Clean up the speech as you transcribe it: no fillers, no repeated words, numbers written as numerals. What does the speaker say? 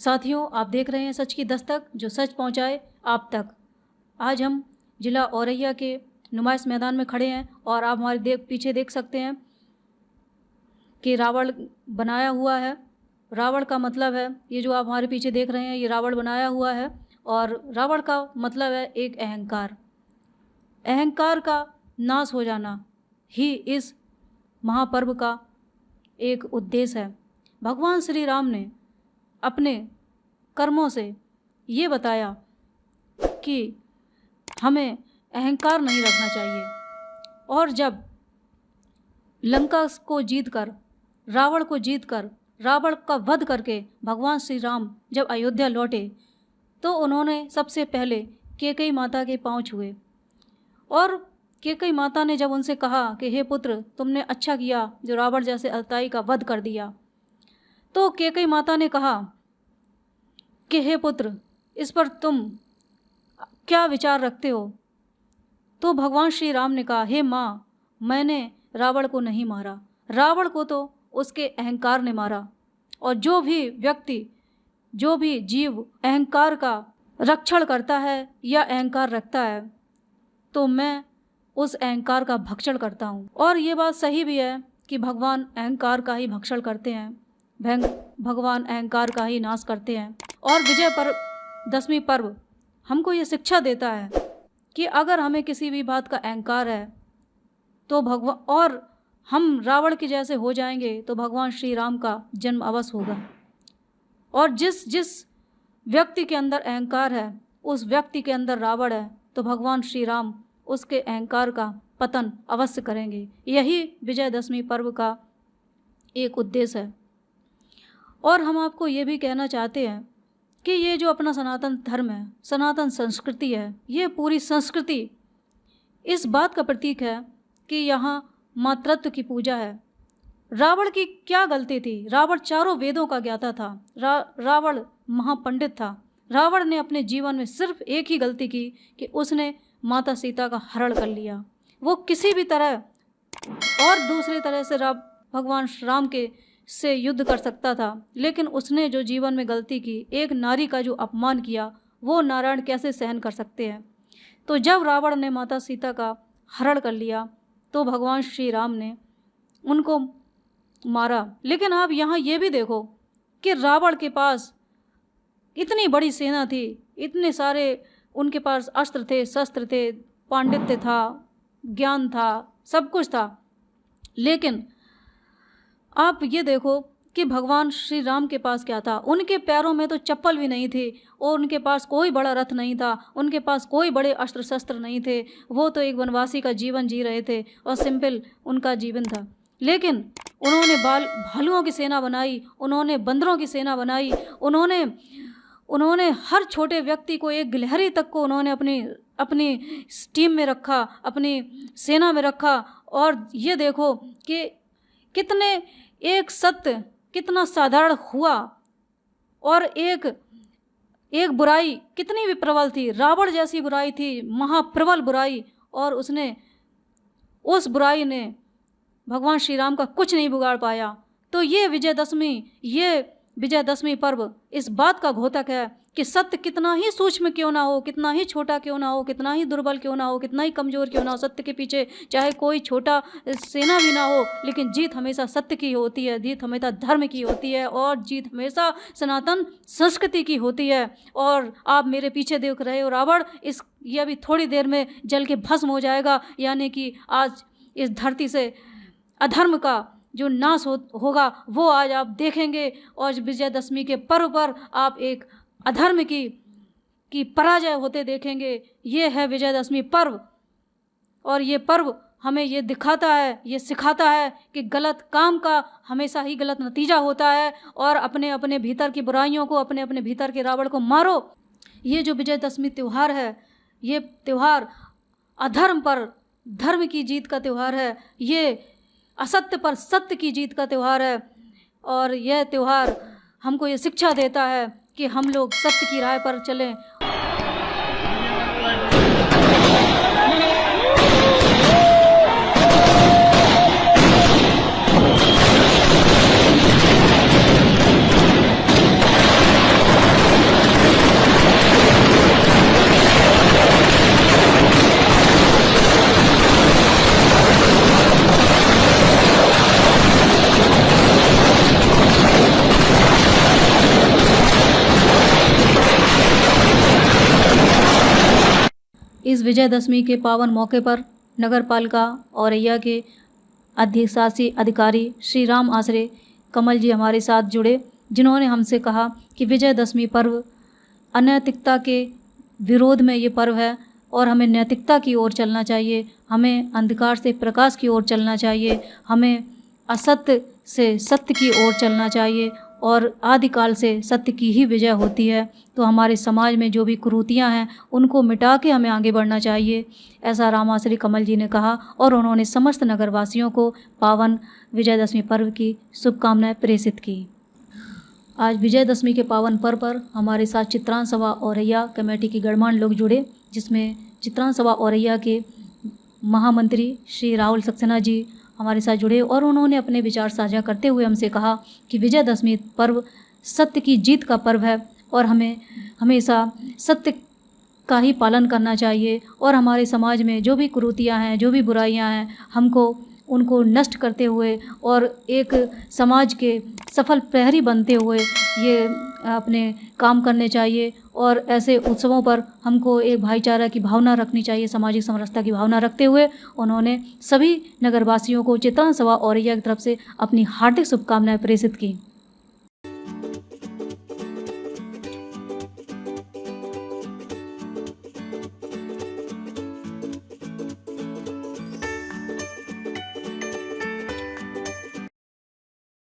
साथियों, आप देख रहे हैं सच की दस्तक, जो सच पहुंचाए आप तक। आज हम जिला औरैया के नुमाइश मैदान में खड़े हैं और आप हमारे पीछे देख सकते हैं कि रावण बनाया हुआ है। रावण का मतलब है, ये जो आप हमारे पीछे देख रहे हैं, ये रावण बनाया हुआ है। और रावण का मतलब है एक अहंकार। अहंकार का नाश हो जाना ही इस महापर्व का एक उद्देश्य है। भगवान श्री राम ने अपने कर्मों से ये बताया कि हमें अहंकार नहीं रखना चाहिए। और जब लंका को जीतकर, रावण को जीतकर, रावण का वध करके भगवान श्री राम जब अयोध्या लौटे तो उन्होंने सबसे पहले कैकेयी माता के पांव छुए। और कैकेयी माता ने जब उनसे कहा कि हे पुत्र, तुमने अच्छा किया जो रावण जैसे अताई का वध कर दिया, तो कैकेयी माता ने कहा कि हे पुत्र, इस पर तुम क्या विचार रखते हो? तो भगवान श्री राम ने कहा, हे माँ, मैंने रावण को नहीं मारा, रावण को तो उसके अहंकार ने मारा। और जो भी व्यक्ति, जो भी जीव अहंकार का रक्षण करता है या अहंकार रखता है, तो मैं उस अहंकार का भक्षण करता हूँ। और ये बात सही भी है कि भगवान अहंकार का ही भक्षण करते हैं, भगवान अहंकार का ही नाश करते हैं। और विजय पर्व, दशमी पर्व हमको ये शिक्षा देता है कि अगर हमें किसी भी बात का अहंकार है तो भगवान, और हम रावण के जैसे हो जाएंगे तो भगवान श्री राम का जन्म अवश्य होगा। और जिस व्यक्ति के अंदर अहंकार है, उस व्यक्ति के अंदर रावण है, तो भगवान श्री राम उसके अहंकार का पतन अवश्य करेंगे। यही विजयदशमी पर्व का एक उद्देश्य है। और हम आपको ये भी कहना चाहते हैं कि ये जो अपना सनातन धर्म है, सनातन संस्कृति है, ये पूरी संस्कृति इस बात का प्रतीक है कि यहाँ मातृत्व की पूजा है। रावण की क्या गलती थी? रावण चारों वेदों का ज्ञाता था, रावण महापंडित था। रावण ने अपने जीवन में सिर्फ एक ही गलती की कि उसने माता सीता का हरण कर लिया। वो किसी भी तरह और दूसरी तरह से भगवान राम के से युद्ध कर सकता था, लेकिन उसने जो जीवन में गलती की, एक नारी का जो अपमान किया, वो नारायण कैसे सहन कर सकते हैं? तो जब रावण ने माता सीता का हरण कर लिया तो भगवान श्री राम ने उनको मारा। लेकिन आप यहाँ ये भी देखो कि रावण के पास इतनी बड़ी सेना थी, इतने सारे उनके पास अस्त्र थे, शस्त्र थे, पांडित्य था, ज्ञान था, सब कुछ था। लेकिन आप ये देखो कि भगवान श्री राम के पास क्या था? उनके पैरों में तो चप्पल भी नहीं थी और उनके पास कोई बड़ा रथ नहीं था, उनके पास कोई बड़े अस्त्र शस्त्र नहीं थे। वो तो एक वनवासी का जीवन जी रहे थे और सिंपल उनका जीवन था। लेकिन उन्होंने भालुओं की सेना बनाई, उन्होंने बंदरों की सेना बनाई, उन्होंने हर छोटे व्यक्ति को, एक गिलहरी तक को उन्होंने अपनी टीम में रखा, अपनी सेना में रखा। और ये देखो कि कितने एक सत्य कितना साधारण हुआ और एक बुराई कितनी भी प्रबल थी। रावण जैसी बुराई थी, महाप्रबल बुराई, और उस बुराई ने भगवान श्री राम का कुछ नहीं बिगाड़ पाया। तो ये विजयदशमी पर्व इस बात का द्योतक है कि सत्य कितना ही सूक्ष्म क्यों ना हो, कितना ही छोटा क्यों ना हो, कितना ही दुर्बल क्यों ना हो, कितना ही कमज़ोर क्यों ना हो, सत्य के पीछे चाहे कोई छोटा सेना भी ना हो, लेकिन जीत हमेशा सत्य की होती है, जीत हमेशा धर्म की होती है, और जीत हमेशा सनातन संस्कृति की होती है। और आप मेरे पीछे देख रहे हो रावण, ये अभी थोड़ी देर में जल के भस्म हो जाएगा। यानी कि आज इस धरती से अधर्म का जो नाश होगा वो आज आप देखेंगे। और विजयदशमी के पर्व पर आप एक अधर्म की पराजय होते देखेंगे। ये है विजयदशमी पर्व। और ये पर्व हमें ये दिखाता है, ये सिखाता है कि गलत काम का हमेशा ही गलत नतीजा होता है। और अपने अपने भीतर की बुराइयों को, अपने अपने भीतर के रावण को मारो। ये जो विजयदशमी त्यौहार है, ये त्यौहार अधर्म पर धर्म की जीत का त्यौहार है, ये असत्य पर सत्य की जीत का त्यौहार है। और यह त्यौहार हमको ये शिक्षा देता है कि हम लोग सत्य की राह पर चलें। इस विजयदशमी के पावन मौके पर नगर पालिका औरैया के अधिशासी अधिकारी श्री राम आश्रय कमल जी हमारे साथ जुड़े, जिन्होंने हमसे कहा कि विजयदशमी पर्व अनैतिकता के विरोध में ये पर्व है और हमें नैतिकता की ओर चलना चाहिए, हमें अंधकार से प्रकाश की ओर चलना चाहिए, हमें असत्य से सत्य की ओर चलना चाहिए और आदिकाल से सत्य की ही विजय होती है। तो हमारे समाज में जो भी कुरीतियाँ हैं उनको मिटा के हमें आगे बढ़ना चाहिए, ऐसा रामाश्री कमल जी ने कहा और उन्होंने समस्त नगरवासियों को पावन विजयदशमी पर्व की शुभकामनाएं प्रेषित की। आज विजयदशमी के पावन पर्व पर हमारे साथ चित्रांश सभा औरैया कमेटी के गणमान्य लोग जुड़े, जिसमें चित्रांश सभा औरैया के महामंत्री श्री राहुल सक्सेना जी हमारे साथ जुड़े और उन्होंने अपने विचार साझा करते हुए हमसे कहा कि विजयदशमी पर्व सत्य की जीत का पर्व है और हमें हमेशा सत्य का ही पालन करना चाहिए और हमारे समाज में जो भी कुरीतियाँ हैं, जो भी बुराइयाँ हैं, हमको उनको नष्ट करते हुए और एक समाज के सफल प्रहरी बनते हुए ये अपने काम करने चाहिए और ऐसे उत्सवों पर हमको एक भाईचारा की भावना रखनी चाहिए, सामाजिक समरसता की भावना रखते हुए उन्होंने सभी नगरवासियों को चित्रांश सभा औरैया की तरफ से अपनी हार्दिक शुभकामनाएं प्रेषित की।